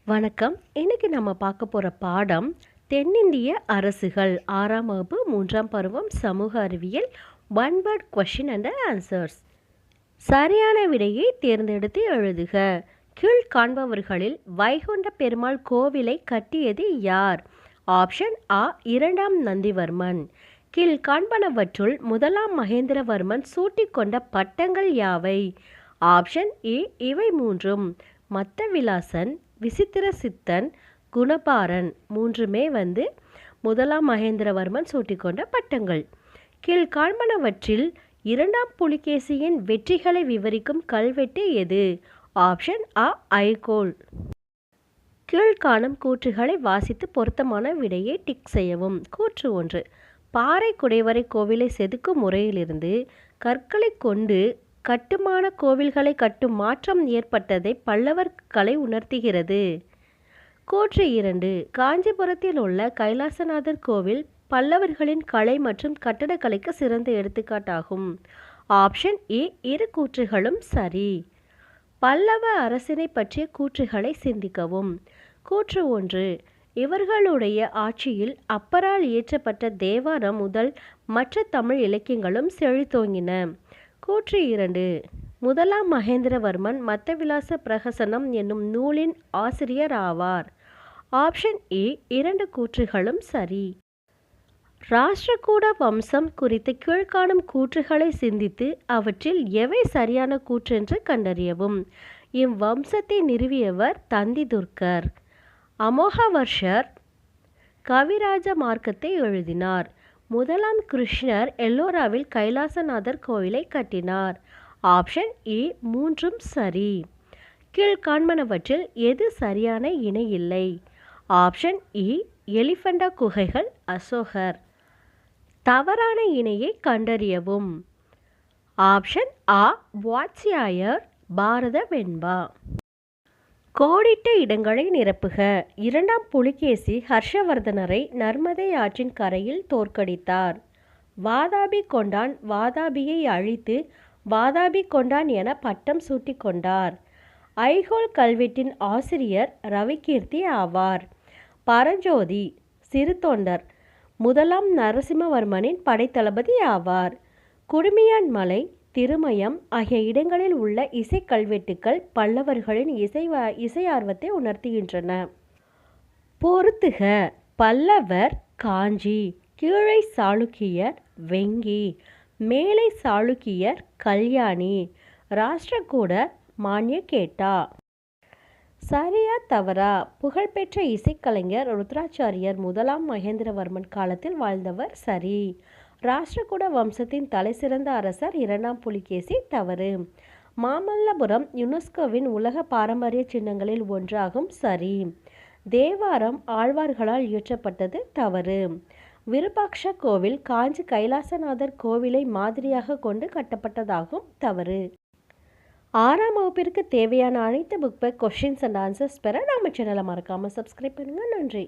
வணக்கம். இன்னைக்கு நம்ம பார்க்க போற பாடம் தென்னிந்திய அரசுகள் 6ஆம் வகுப்பு 3ஆம் பருவம் சமூக அறிவியல். One word question and answers. சரியான விடையை தேர்ந்தெடுத்து எழுதுக. கீழ் காண்பவர்களில் வைகுண்ட பெருமாள் கோவிலை கட்டியது யார்? ஆப்ஷன் ஆ இரண்டாம் நந்திவர்மன். கீழ் காண்பனவற்றுள் முதலாம் மகேந்திரவர்மன் சூட்டிக்கொண்ட பட்டங்கள் யாவை? ஆப்ஷன் ஏ இவை மூன்றும். மத்தவிலாசன், விசித்திர சித்தன், குணபாரன் மூன்றுமே முதலாம் மகேந்திரவர்மன் சூட்டிக்கொண்ட பட்டங்கள். கீழ்காண்பனவற்றில் இரண்டாம் புலிகேசியின் வெற்றிகளை விவரிக்கும் கல்வெட்டு எது? ஆப்ஷன் ஆ ஐகோல். கீழ்காணும் கூற்றுகளை வாசித்து பொருத்தமான விடையை டிக் செய்யவும். கூற்று 1. பாறை குடைவரை கோவிலை செதுக்கும் முறையிலிருந்து கற்களை கொண்டு கட்டுமான கோவில்களை கட்டும் மாற்றம் ஏற்பட்டதை பல்லவர் கலை உணர்த்துகிறது. கூற்று 2. காஞ்சிபுரத்தில் உள்ள கைலாசநாதர் கோவில் பல்லவர்களின் கலை மற்றும் கட்டடக்கலைக்கு சிறந்த எடுத்துக்காட்டாகும். ஆப்ஷன் ஏ இரு கூற்றுகளும் சரி. பல்லவ அரசினை பற்றிய கூற்றுகளை சிந்திக்கவும். கூற்று 1. இவர்களுடைய ஆட்சியில் அப்பரால் இயற்றப்பட்ட தேவாரம் முதல் மற்ற தமிழ் இலக்கியங்களும் செழித்தோங்கின. கூற்று 2. முதலாம் மகேந்திரவர்மன் மத்தவிலாச பிரகசனம் என்னும் நூலின் ஆசிரியர் ஆவார். ஆப்ஷன் ஏ இரண்டு கூற்றுகளும் சரி. ராஷ்டிரகூட வம்சம் குறித்த கீழ்காணும் கூற்றுகளை சிந்தித்து அவற்றில் எவை சரியான கூற்றென்று கண்டறியவும். இவ்வம்சத்தை நிறுவியவர் தந்திதுர்க்கர். அமோகவர்ஷர் கவிராஜ மார்க்கத்தை எழுதினார். முதலாம் கிருஷ்ணர் எல்லோராவில் கைலாசநாதர் கோவிலை கட்டினார். ஆப்ஷன் ஏ மூன்றும் சரி. கீழ்காண்பனவற்றில் எது சரியான இணை இல்லை? ஆப்ஷன் ஏ எலிஃபண்டா குகைகள் அசோகர். தவறான இணையை கண்டறியவும். ஆப்ஷன் ஆ வாத்ஸ்யாயர் பாரத வெண்பா. கோடிட்ட இடங்களை நிரப்புக. இரண்டாம் புலிகேசி ஹர்ஷவர்தனரை நர்மதை ஆற்றின் கரையில் தோற்கடித்தார். வாதாபி கொண்டான் வாதாபியை அழித்து வாதாபி கொண்டான் என பட்டம் சூட்டிக்கொண்டார். ஐகோல் கல்வெட்டின் ஆசிரியர் ரவிகீர்த்தி ஆவார். பரஞ்சோதி சிறு தொண்டர் முதலாம் நரசிம்மவர்மனின் படைத்தளபதி ஆவார். குடுமியான் மலை, திருமயம் ஆகிய இடங்களில் உள்ள இசை கல்வெட்டுக்கள் பல்லவர்களின் இசை ஆர்வத்தை உணர்த்துகின்றன. பொறுத்துக. பல்லவர் காஞ்சி, கீழை சாளுக்கியர் வெங்கி, மேலை சாளுக்கியர் கல்யாணி, ராஷ்டிரகூடர் மான்யகேட்டா. சரியா தவறா? புகழ்பெற்ற இசைக்கலைஞர் ருத்ராச்சாரியர் முதலாம் மகேந்திரவர்மன் காலத்தில் வாழ்ந்தவர். சரி. ராஷ்டிரகூட வம்சத்தின் தலைசிறந்த அரசர் இரண்டாம் புலிகேசி. தவறு. மாமல்லபுரம் யுனெஸ்கோவின் உலக பாரம்பரிய சின்னங்களில் ஒன்றாகும். சரி. தேவாரம் ஆழ்வார்களால் இயற்றப்பட்டது. தவறு. விருபாக்ஷ கோவில் காஞ்சி கைலாசநாதர் கோவிலை மாதிரியாக கொண்டு கட்டப்பட்டதாகும். தவறு. 6ஆம் வகுப்பிற்கு தேவையான அனைத்து book back questions and answers பெற நம்ம சேனலை மறக்காமல் சப்ஸ்கிரைப் பண்ணுங்கள். நன்றி.